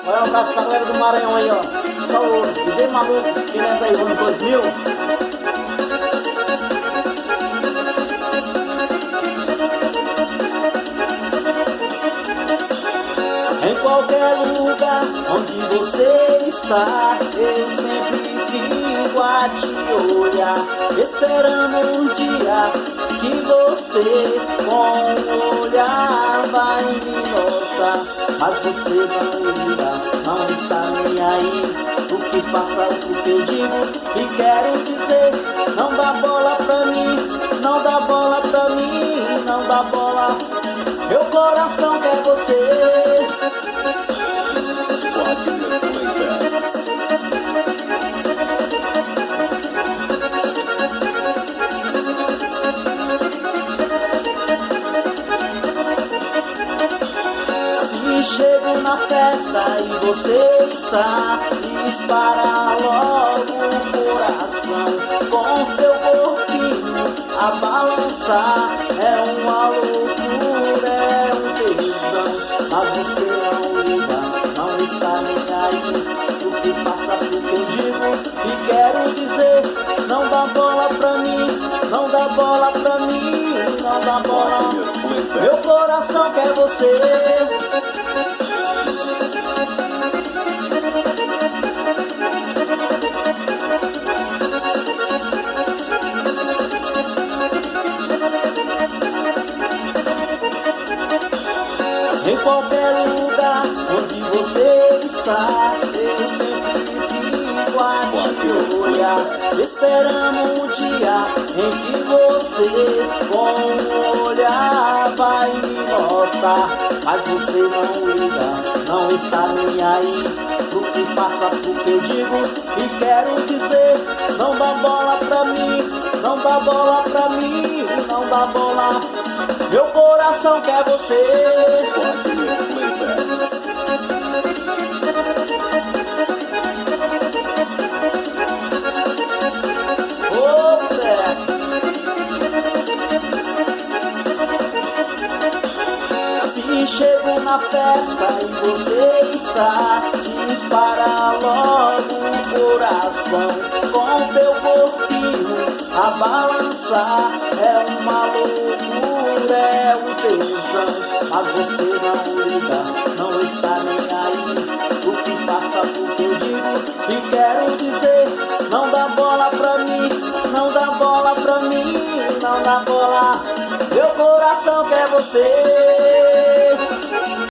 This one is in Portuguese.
Olha, um abraço pra galera do Maranhão aí, ó. Só o DJ Maluco, que lembra aí, anos 2000. Em qualquer lugar onde você está, eu sempre fico a te olhar, esperando um dia que você com um olhar vai me notar. Mas você não irá, não está nem aí. O que passa, o que eu digo e quero dizer. Não dá bola pra mim, não dá bola pra mim, não dá bola. Meu coração quer você. Chego na festa e você está, dispara logo o coração com teu corpinho a balançar. É uma loucura, é um tesão, mas você não liga, não está nem aí. O que passa, o que eu digo e quero dizer. Não dá bola pra mim, não dá bola pra mim, não dá bola. Meu coração quer você. Em qualquer lugar onde você está, eu sempre fico a te olhar, esperando um dia em que você com um olhar vai me notar. Mas você não liga, não está nem aí. O que passa, o que eu digo e quero dizer. Não dá bola pra mim, não dá bola pra mim, não dá bola. Meu coração quer você. Se chego na festa e você está, dispara logo o coração com teu corpinho a balançar. É uma loucura, é um tesão, mas você não liga, não está nem aí. O que passa, o que eu digo e quero dizer. Não dá bola pra mim, não dá bola pra mim, não dá bola. Meu coração quer você.